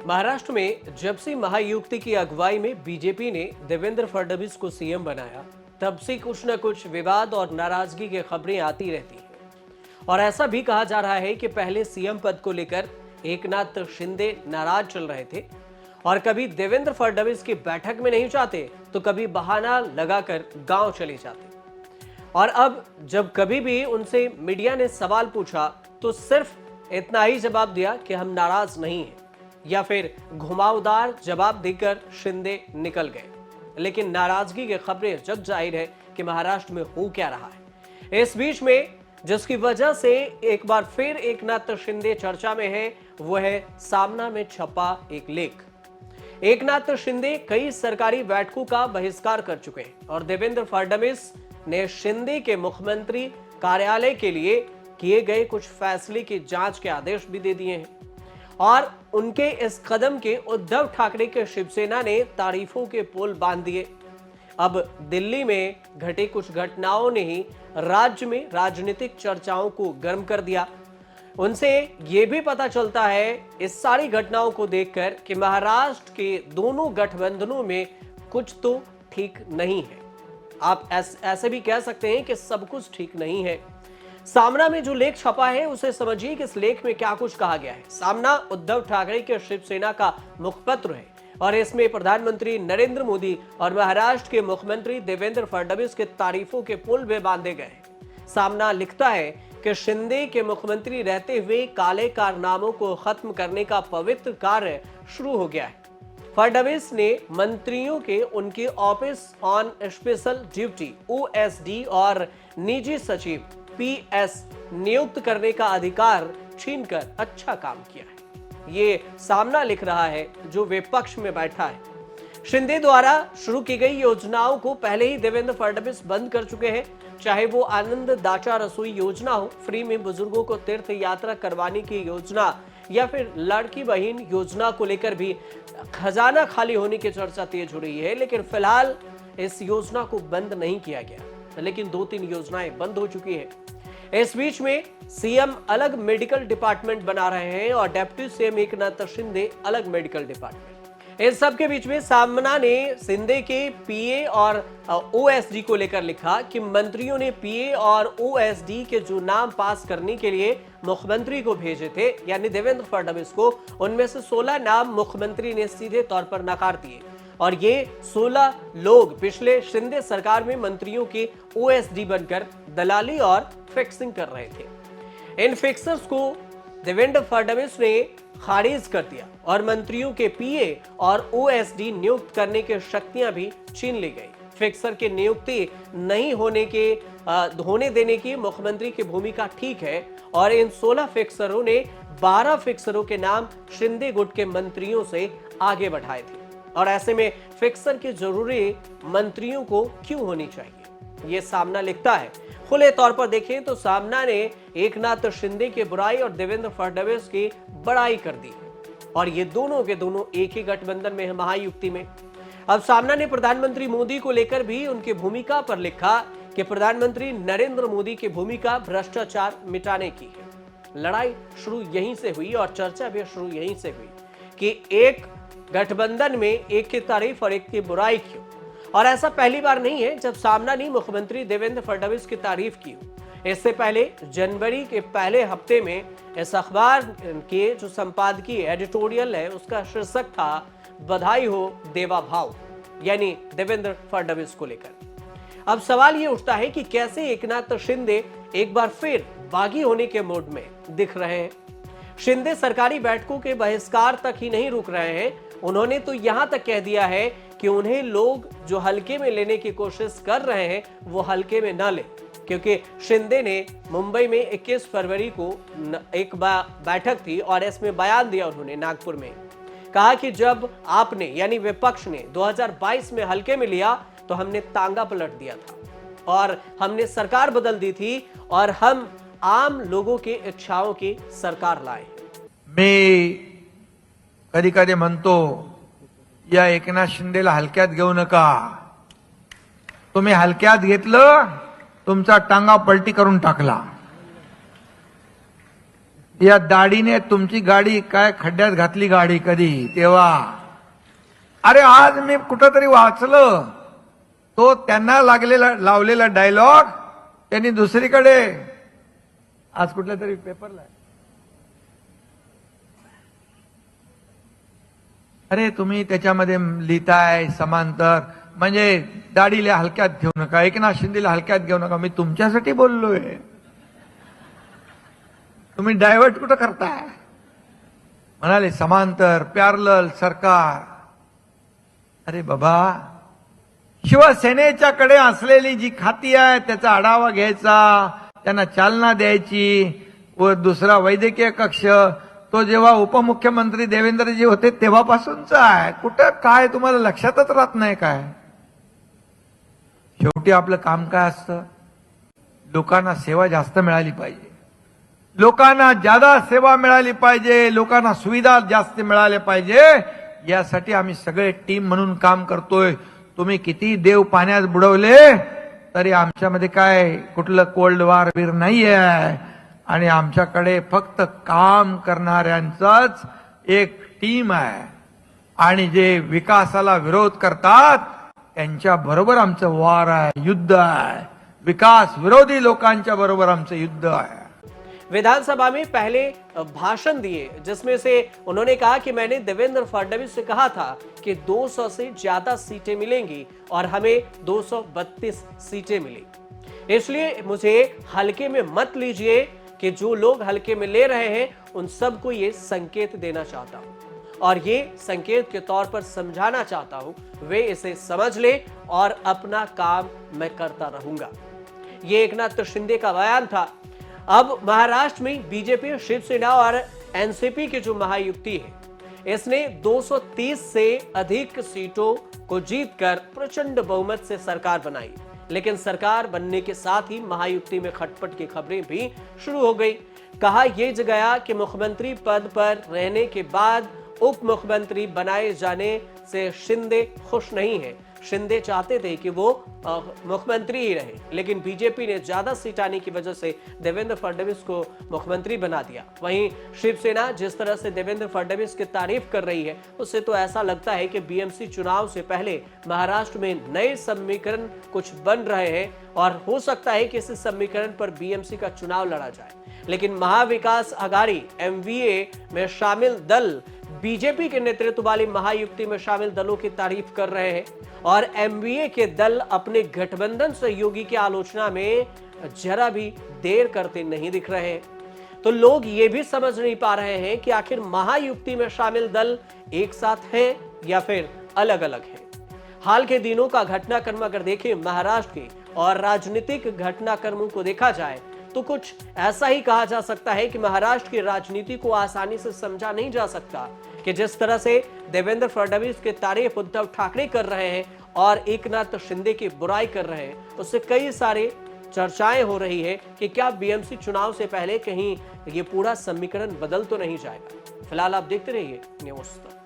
महाराष्ट्र में जब से महायुति की अगुवाई में बीजेपी ने देवेंद्र फडणवीस को सीएम बनाया, तब से कुछ न कुछ विवाद और नाराजगी की खबरें आती रहती हैं। और ऐसा भी कहा जा रहा है कि पहले सीएम पद को लेकर एकनाथ शिंदे नाराज चल रहे थे और कभी देवेंद्र फडणवीस की बैठक में नहीं जाते तो कभी बहाना लगाकर गांव चले जाते। और अब जब कभी भी उनसे मीडिया ने सवाल पूछा तो सिर्फ इतना ही जवाब दिया कि हम नाराज नहीं हैं, या फिर घुमावदार जवाब देकर शिंदे निकल गए। लेकिन नाराजगी की खबरें जग जाहिर है कि महाराष्ट्र में हो क्या रहा है। इस बीच में जिसकी वजह से एक बार फिर एकनाथ शिंदे चर्चा में है, वो है सामना में छपा एक लेख। एकनाथ शिंदे कई सरकारी बैठकों का बहिष्कार कर चुके हैं और देवेंद्र फडणवीस ने शिंदे के मुख्यमंत्री कार्यालय के लिए किए गए कुछ फैसले की जांच के आदेश भी दे दिए हैं। और उनके इस कदम के उद्धव ठाकरे के शिवसेना ने तारीफों के पुल बांध दिए। अब दिल्ली में घटे कुछ घटनाओं ने ही राज्य में राजनीतिक चर्चाओं को गर्म कर दिया। उनसे यह भी पता चलता है इस सारी घटनाओं को देखकर कि महाराष्ट्र के दोनों गठबंधनों में कुछ तो ठीक नहीं है। आप ऐसे भी कह सकते हैं कि सब कुछ ठीक नहीं है। सामना में जो लेख छपा है उसे समझिए कि इस लेख में क्या कुछ कहा गया है। सामना उद्धव ठाकरे के शिवसेना का मुखपत्र है और इसमें प्रधानमंत्री नरेंद्र मोदी और महाराष्ट्र के मुख्यमंत्री देवेंद्र फडणवीस के तारीफों के पुल भी बांधे गए हैं। सामना लिखता है कि शिंदे के मुख्यमंत्री रहते हुए काले कारनामों को खत्म करने का पवित्र कार्य शुरू हो गया है। फडणवीस ने मंत्रियों के उनके office on special duty OSD और निजी सचिव PS नियुक्त करने का अधिकार छीनकर अच्छा काम किया है। ये सामना लिख रहा है जो विपक्ष में बैठा है। शिंदे द्वारा शुरू की गई योजनाओं को पहले ही देवेंद्र फडणवीस बंद कर चुके हैं, चाहे वो आनंद दाचा रसोई योजना हो, फ्री में बुजुर्गों को तीर्थ यात्रा करवाने की योजना, या फिर लड़की बहन योजना को लेकर भी खजाना खाली होने की चर्चा तेज हो रही है। लेकिन फिलहाल इस योजना को बंद नहीं किया गया, लेकिन 2-3 योजनाएं बंद हो चुकी है। इस बीच में सीएम अलग मेडिकल डिपार्टमेंट बना रहे हैं और डिप्टी सीएम एकनाथ शिंदे अलग मेडिकल डिपार्टमेंट। इस सब के बीच में सामना ने शिंदे के PA और OSD को लेकर लिखा कि मंत्रियों ने PA और OSD के जो नाम पास करने के लिए मुख्यमंत्री को भेजे थे, यानी देवेंद्र फडणवीस को, उनमें से 16 नाम मुख्यमंत्री ने सीधे तौर पर नकार दिए और ये 16 लोग पिछले शिंदे सरकार में मंत्रियों के OSD बनकर दलाली और फिक्सिंग कर रहे थे। इन फिक्सर्स को देवेंद्र फडणवीस ने खारिज कर दिया और मंत्रियों के PA और OSD नियुक्त करने की शक्तियां भी छीन ली गई। फिक्सर के नियुक्ति नहीं होने देने की मुख्यमंत्री की भूमिका ठीक है और इन 16 फिक्सरों ने 12 फिक्सरों के नाम शिंदे गुट के मंत्रियों से आगे बढ़ाए थे। और ऐसे में फिक्सर की जरूरी मंत्रियों को क्यों होनी चाहिए, ये सामना लिखता है। खुले तौर पर देखें तो सामना ने एकनाथ शिंदे की बुराई और देवेंद्र फडणवीस की बड़ाई कर दी और ये दोनों के दोनों एक ही गठबंधन में है, महायुति में। अब सामना ने प्रधानमंत्री मोदी को लेकर भी उनकी भूमिका पर लिखा कि प्रधानमंत्री नरेंद्र मोदी की भूमिका भ्रष्टाचार मिटाने की है। लड़ाई शुरू यहीं से हुई और चर्चा भी शुरू यहीं से हुई कि एक गठबंधन में एक की तारीफ और एक की बुराई क्यों। और ऐसा पहली बार नहीं है जब सामना ने मुख्यमंत्री देवेंद्र फडणवीस की तारीफ की। इससे पहले जनवरी के पहले हफ्ते में इस अखबार के जो संपादकीय एडिटोरियल है उसका शीर्षक था बधाई हो देवा भाव, यानी देवेंद्र फडणवीस को लेकर। अब सवाल ये उठता है कि कैसे एकनाथ शिंदे एक बार फिर बागी होने के मूड में दिख रहे हैं। शिंदे सरकारी बैठकों के बहिष्कार तक ही नहीं रुक रहे हैं, उन्होंने तो यहां तक कह दिया है कि उन्हें लोग जो हल्के में लेने की कोशिश कर रहे हैं वो हल्के में ना ले, क्योंकि शिंदे ने मुंबई में 21 फरवरी को एक बैठक थी और इसमें बयान दिया उन्होंने नागपुर में। कहा कि जब आपने यानी विपक्ष ने 2022 में हल्के में लिया तो हमने तांगा पलट दिया था और हमने सरकार बदल दी थी और हम आम लोगों की इच्छाओं की सरकार लाए। मी कधी कधी म्हणतो या एकनाथ शिंदेला हलक्यात घेऊ नका, तुम्ही हलक्यात घेतलं तुमचा टांगा पलटी करून टाकला। या दाढीने तुमची गाडी काय खड्ड्यात घातली गाडी कधी तेव्हा. अरे आज मी कुठंतरी वाचलं, तो त्यांना लावलेला डायलॉग त्यांनी दुसरीकडे आज कुठल्या तरी पेपरला. अरे तुम्ही त्याच्यामध्ये लिहिताय समांतर, म्हणजे दाढीला हलक्यात घेऊ नका, एकनाथ शिंदेला हलक्यात घेऊ नका. मी तुमच्यासाठी बोललोय, तुम्ही डायव्हर्ट कुठं करताय. म्हणाले समांतर पॅरलल सरकार. अरे बाबा, शिवसेनेच्याकडे असलेली जी खाती आहे त्याचा आढावा घ्यायचा, त्यांना चालना द्यायची. व दुसरा वैद्यकीय कक्ष तो जेव्हा उपमुख्यमंत्री देवेंद्रजी होते तेव्हापासूनचा आहे. कुठं काय तुम्हाला लक्षातच राहत नाही काय. शेवटी आपलं काम काय असतं, लोकांना सेवा जास्त मिळाली पाहिजे, लोकांना ज्यादा सेवा मिळाली पाहिजे, लोकांना सुविधा जास्त मिळाल्या पाहिजे. यासाठी आम्ही सगळे टीम म्हणून काम करतोय. तुम्ही किती देव पाण्यात बुडवले तरी आमच्यामध्ये काय कुठलं कोल्ड वॉर बीर नाहीये. आणि आमच्याकडे फक्त काम करणाऱ्यांचाच एक टीम आहे. आणि जे विकासाला विरोध करतात त्यांच्या बरोबर आमचं वॉर आहे, युद्ध आहे. विकास विरोधी लोकांच्या बरोबर आमचं युद्ध आहे. विधानसभा में पहले भाषण दिए जिसमें से उन्होंने कहा कि मैंने देवेंद्र फडणवीस से कहा था कि 200 से ज्यादा सीटें मिलेंगी और हमें 232 सीटें मिली. इसलिए मुझे हल्के में मत लीजिए कि जो लोग हल्के में ले रहे हैं उन सबको ये संकेत देना चाहता हूं और ये संकेत के तौर पर समझाना चाहता हूं. वे इसे समझ ले और अपना काम मैं करता रहूंगा. ये एकनाथ शिंदे का बयान था. अब महाराष्ट्र में बीजेपी, शिवसेना और एनसीपी की जो महायुति है इसने 230 से अधिक सीटों को जीतकर प्रचंड बहुमत से सरकार बनाई. लेकिन सरकार बनने के साथ ही महायुति में खटपट की खबरें भी शुरू हो गई. कहा यह गया कि मुख्यमंत्री पद पर रहने के बाद उप मुख्यमंत्री बनाए जाने से शिंदे खुश नहीं है. शिंदे चाहते थे कि वो मुख्यमंत्री ही रहे, लेकिन बीजेपी ने ज्यादा सीट आने की वजह से देवेंद्र फडणवीस को मुख्यमंत्री बना दिया. वहीं शिवसेना जिस तरह से देवेंद्र फडणवीस की तारीफ कर रही है उससे तो ऐसा लगता है कि बीएमसी चुनाव से पहले महाराष्ट्र में नए समीकरण कुछ बन रहे हैं और हो सकता है कि इस समीकरण पर बीएमसी का चुनाव लड़ा जाए. लेकिन महाविकास आघाड़ी एमवीए में शामिल दल बीजेपी के नेतृत्व वाली महायुति में शामिल दलों की तारीफ कर रहे हैं और एमवीए के दल अपने गठबंधन सहयोगी की आलोचना में जरा भी देर करते नहीं दिख रहे हैं. तो लोग ये भी समझ नहीं पा रहे हैं कि आखिर महायुति में शामिल दल एक साथ हैं या फिर अलग अलग हैं. हाल के दिनों का घटनाक्रम अगर देखें महाराष्ट्र के और राजनीतिक घटनाक्रमों को देखा जाए तो कुछ ऐसा ही कहा जा सकता है कि महाराष्ट्र की राजनीति को आसानी से समझा नहीं जा सकता कि जिस तरह से देवेंद्र फडणवीस की तारीफ उद्धव ठाकरे कर रहे हैं और एकनाथ शिंदे की बुराई कर रहे हैं, उससे कई सारे चर्चाएं हो रही है कि क्या बीएमसी चुनाव से पहले कहीं ये पूरा समीकरण बदल तो नहीं जाएगा. फिलहाल आप देखते रहिए न्यूज़ तक.